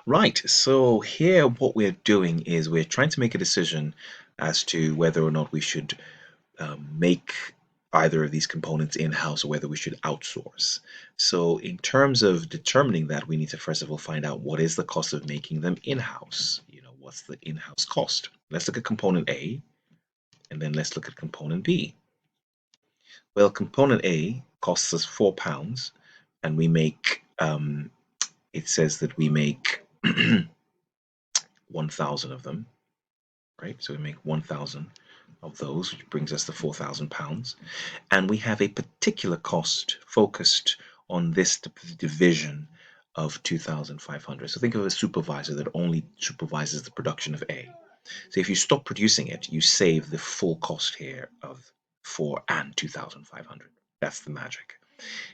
Right, so here what we're doing is we're trying to make a decision as to whether or not we should make either of these components in-house or whether we should outsource. So in terms of determining that, we need to first of all find out what is the cost of making them in-house. What's the in-house cost? Let's look at component A, and then let's look at component B. Well, component A costs us £4, and we make, it says that we make 1,000 of them, right? So we make 1,000 of those, which brings us to £4,000. And we have a particular cost focused on this division of 2,500. So think of a supervisor that only supervises the production of A. So if you stop producing it, you save the full cost here of 4 and 2,500. That's the magic.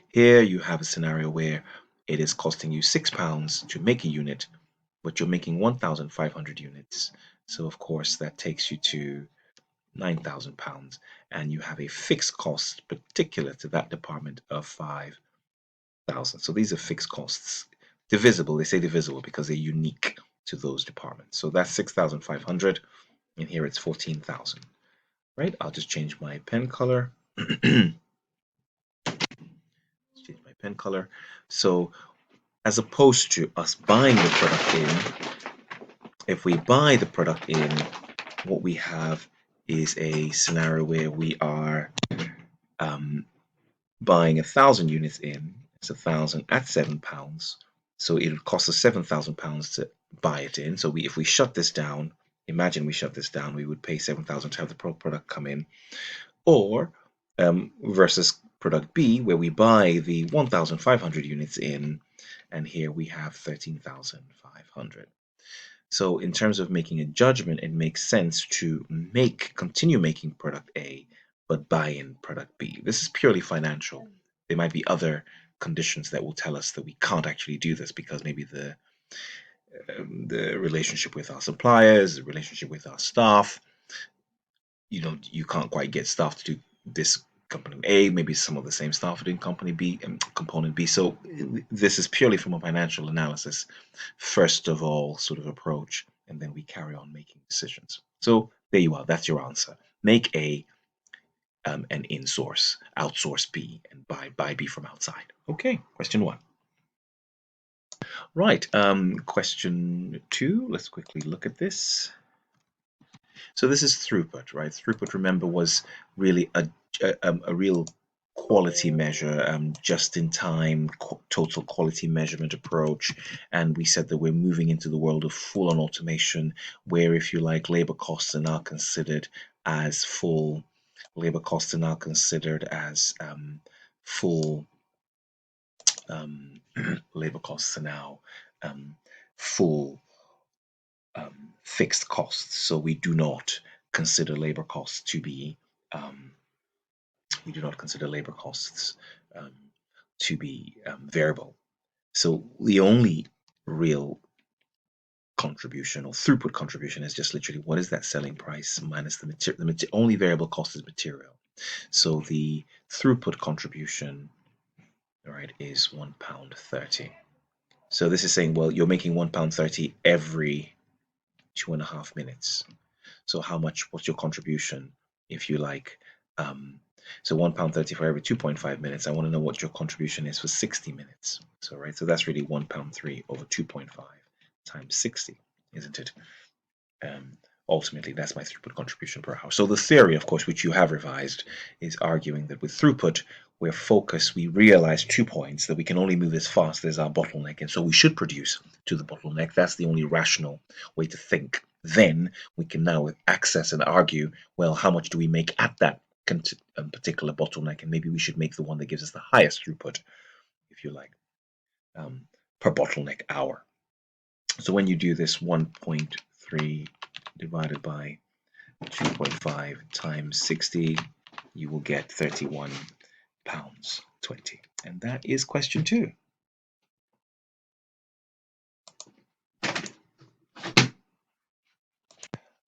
Here you have a scenario where it is costing you £6 to make a unit, but you're making 1,500 units. So of course that takes you to £9,000, and you have a fixed cost particular to that department of 5,000. So these are fixed costs, divisible. They say divisible because they're unique to those departments. So that's 6,500, and here it's 14,000. Right? I'll just change my pen color. Change my pen color. So as opposed to us buying the product in, if we buy the product in, what we have is a scenario where we are buying 1,000 units in. It's 1,000 at £7, so it would cost us £7,000 to buy it in. So if we shut this down, imagine we shut this down, we would pay £7,000 to have the product come in. Or versus product B, where we buy the 1,500 units in, and here we have 13,500. So in terms of making a judgment, it makes sense to continue making product A, but buy in product B. This is purely financial. There might be other conditions that will tell us that we can't actually do this because maybe the relationship with our suppliers, the relationship with our staff, you can't quite get staff to do this component A, maybe some of the same staff are doing component B. So this is purely from a financial analysis, first of all, sort of approach, and then we carry on making decisions. So there you are. That's your answer. Make A and in-source, outsource B, and buy B from outside. Okay, question 1. Right, question 2. Let's quickly look at this. So this is throughput, right? Throughput, remember, was really a real quality measure, just in time, total quality measurement approach. And we said that we're moving into the world of full on automation, where, if you like, labor costs are now considered as full. Labor costs are now considered as full. Labor costs are now full fixed costs. So we do not consider labor costs to be variable. So the only real contribution or throughput contribution is just literally what is that selling price minus the material. The only variable cost is material. So the throughput contribution, right, is £1.30. So this is saying, well, you're making £1.30 every 2.5 minutes. So what's your contribution, if you like? So £1.30 for every 2.5 minutes. I want to know what your contribution is for 60 minutes. So that's really £1.3 over 2.5 times 60, isn't it? Ultimately, that's my throughput contribution per hour. So the theory, of course, which you have revised, is arguing that with throughput, we're focused, we realize 2 points, that we can only move as fast as our bottleneck, and so we should produce to the bottleneck. That's the only rational way to think. Then we can now access and argue, well, how much do we make at that particular bottleneck, and maybe we should make the one that gives us the highest throughput, if you like, per bottleneck hour. So when you do this 1.3 divided by 2.5 times 60, you will get £31.20. And that is question 2.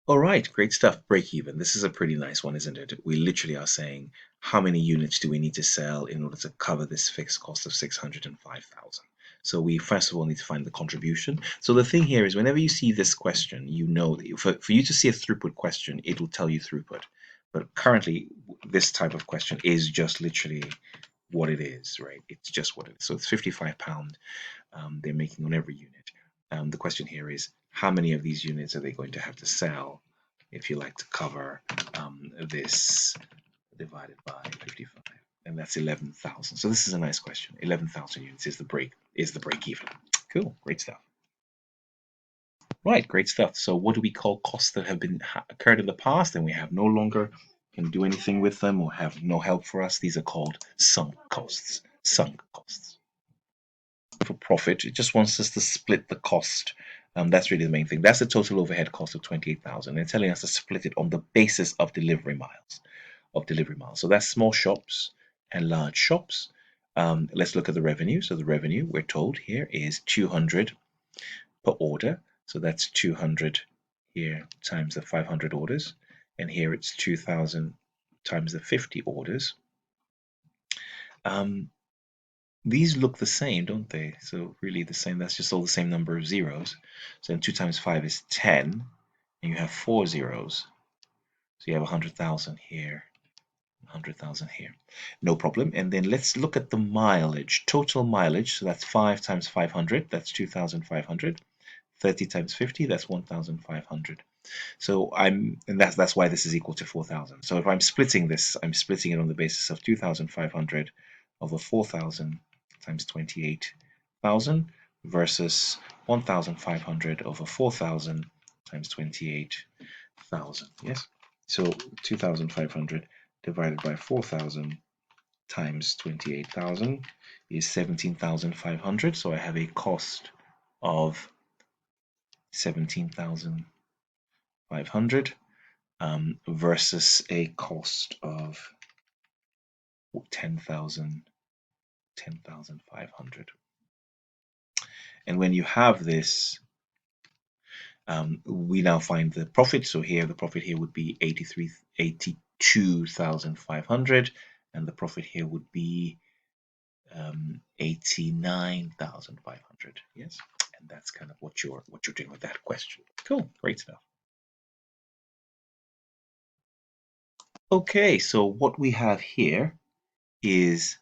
All right, great stuff. Break even. This is a pretty nice one, isn't it? We literally are saying how many units do we need to sell in order to cover this fixed cost of 605,000. So we first of all need to find the contribution. So the thing here is whenever you see this question, you know that for you to see a throughput question, it will tell you throughput. But currently, this type of question is just literally what it is, right? It's just what it is. So it's £55 they're making on every unit. The question here is how many of these units are they going to have to sell if you like to cover this divided by 55, and that's 11,000. So this is a nice question. 11,000 units is the break even. Cool, great stuff. Right, great stuff. So what do we call costs that have been occurred in the past and we have no longer can do anything with them or have no help for us? These are called sunk costs. Sunk costs. For profit. It just wants us to split the cost. That's really the main thing. That's the total overhead cost of 28,000. They're telling us to split it on the basis of delivery miles. So that's small shops and large shops. Let's look at the revenue. So the revenue we're told here is 200 per order. So that's 200 here times the 500 orders, and here it's 2,000 times the 50 orders. These look the same, don't they? So really the same. That's just all the same number of zeros. So then 2 times 5 is 10, and you have 4 zeros. So you have 100,000 here, 100,000 here. No problem. And then let's look at the mileage. Total mileage, so that's 5 times 500, that's 2,500. 30 times 50, that's 1,500. So and that's why this is equal to 4,000. So if I'm splitting this, I'm splitting it on the basis of 2,500 over 4,000 times 28,000 versus 1,500 over 4,000 times 28,000. Yes. So 2,500 divided by 4,000 times 28,000 is 17,500. So I have a cost of 17,500 versus a cost of 10,500. And when you have this, we now find the profit. So here, the profit here would be 82,500, and the profit here would be 89,500. Yes, and that's kind of what you're doing with that question. Cool, great stuff. Okay, so what we have here is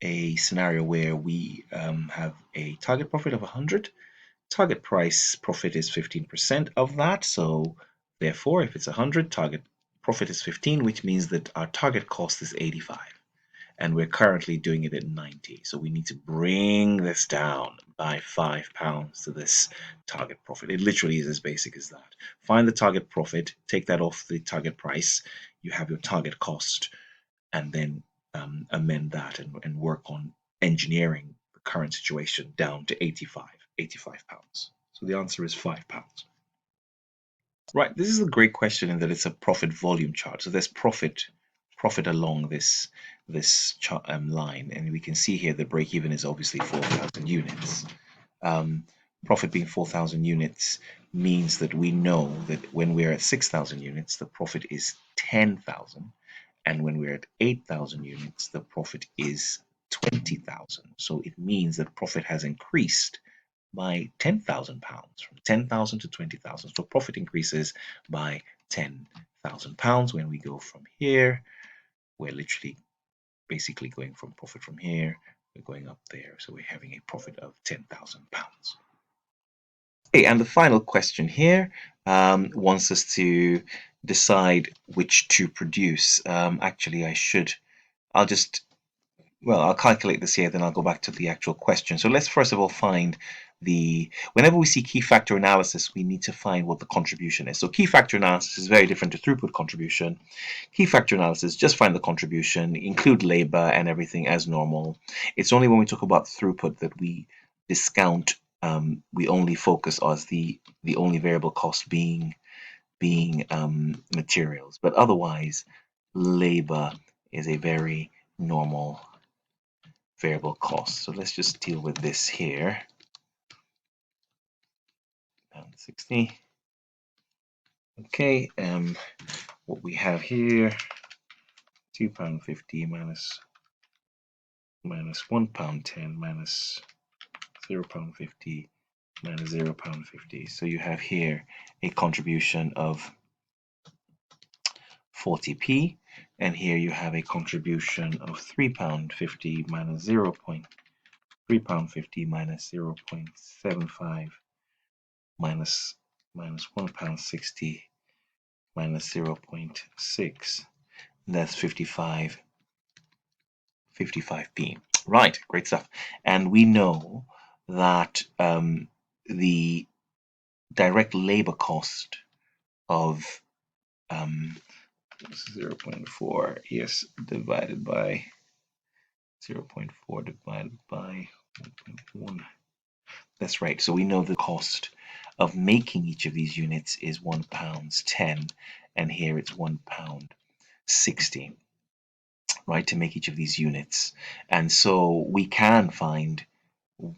a scenario where we have a target profit of 100. Target price profit is 15% of that. So therefore, if it's 100, target profit is 15, which means that our target cost is 85. And we're currently doing it at 90. So we need to bring this down by £5 to this target profit. It literally is as basic as that. Find the target profit, take that off the target price. You have your target cost, and then amend that and work on engineering the current situation down to 85 £85. So the answer is £5. Right, this is a great question in that it's a profit volume chart. So there's profit along this chart, line, and we can see here the break even is obviously 4,000 units. Profit being 4,000 units means that we know that when we're at 6,000 units, the profit is 10,000. And when we're at 8,000 units, the profit is 20,000. So it means that profit has increased by £10,000, from 10,000 to 20,000. So profit increases by £10,000. When we go from here, we're literally basically going from profit from here, we're going up there. So we're having a profit of £10,000. Okay, and the final question here wants us to decide which to produce. Actually, I'll calculate this here, then I'll go back to the actual question. So let's first of all find whenever we see key factor analysis, we need to find what the contribution is. So key factor analysis is very different to throughput contribution. Key factor analysis, just find the contribution, include labor and everything as normal. It's only when we talk about throughput that we discount, we only focus on the only variable cost being materials. But otherwise, labor is a very normal variable cost. So let's just deal with this here. Down to 60. Okay, what we have here, £2.50 minus £1.10 minus £0.50 minus £0.50. So you have here a contribution of 40p, and here you have a contribution of £3.50 minus £3.50 minus 0.75 minus £1.60 minus 0.6. That's 55p. Right, great stuff. And we know that the direct labor cost of 0.4, yes, divided by 0.4 divided by 1.1. That's right. So we know the cost of making each of these units is £1.10, and here it's £1.60, right, to make each of these units. And so we can find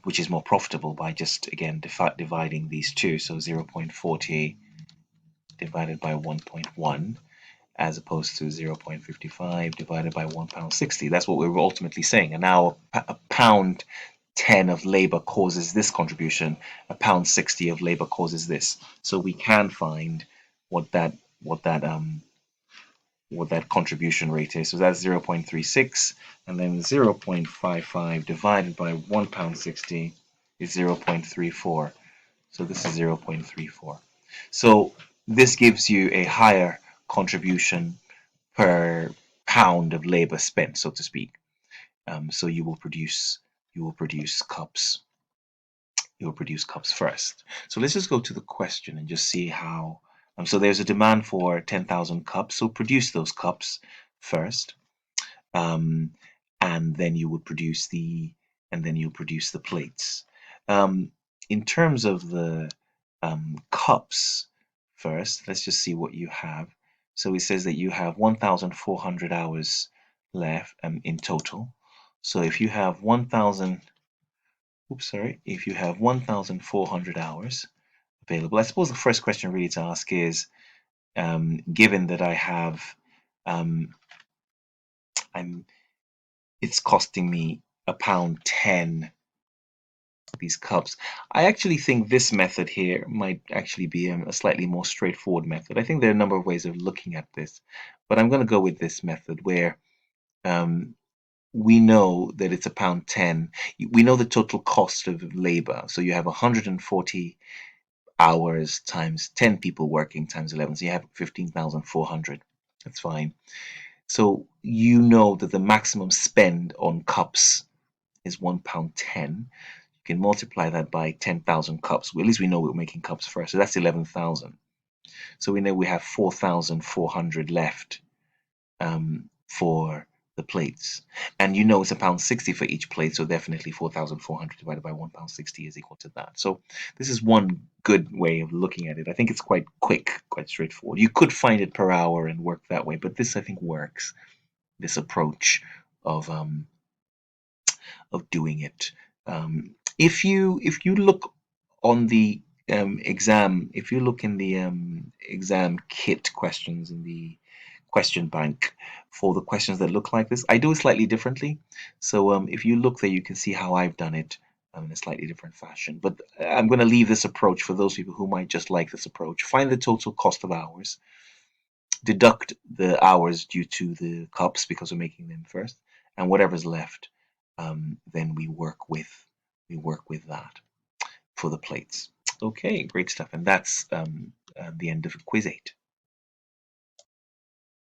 which is more profitable by just, again, dividing these two. So 0.40 divided by 1.1, as opposed to 0.55 divided by £1.60. That's what we were ultimately saying. And now a pound 10 of labor causes this contribution, a pound 60 of labor causes this. So we can find what that contribution rate is. So that's 0.36, and then 0.55 divided by £1.60 is 0.34. So this is 0.34. So this gives you a higher contribution per pound of labor spent, so to speak. So you will produce cups. You will produce cups first. So let's just go to the question and just see how. So there's a demand for 10,000 cups. So produce those cups first, and then you would produce the plates. In terms of the cups first, let's just see what you have. So it says that you have 1,400 hours left in total. So if you have 1,400 hours available, I suppose the first question really to ask is, given that I have, it's costing me £1.10 these cups. I actually think this method here might actually be a slightly more straightforward method. I think there are a number of ways of looking at this, but I'm going to go with this method where we know that it's £1.10. We know the total cost of labor. So you have 140 hours times 10 people working times 11. So you have 15,400. That's fine. So you know that the maximum spend on cups is £1.10. You can multiply that by 10,000 cups. Well, at least we know we're making cups first. So that's 11,000. So we know we have 4,400 left for the plates. And you know it's £1.60 for each plate, so definitely 4,400 divided by £1.60 is equal to that. So this is one good way of looking at it. I think it's quite quick, quite straightforward. You could find it per hour and work that way, but this I think works. This approach of doing it. If you look on the exam, if you look in the exam kit questions in the question bank for the questions that look like this, I do it slightly differently. So if you look there, you can see how I've done it in a slightly different fashion. But I'm going to leave this approach for those people who might just like this approach. Find the total cost of hours, deduct the hours due to the cups because we're making them first, and whatever's left, then we work with that for the plates. Okay, great stuff, and that's the end of quiz 8.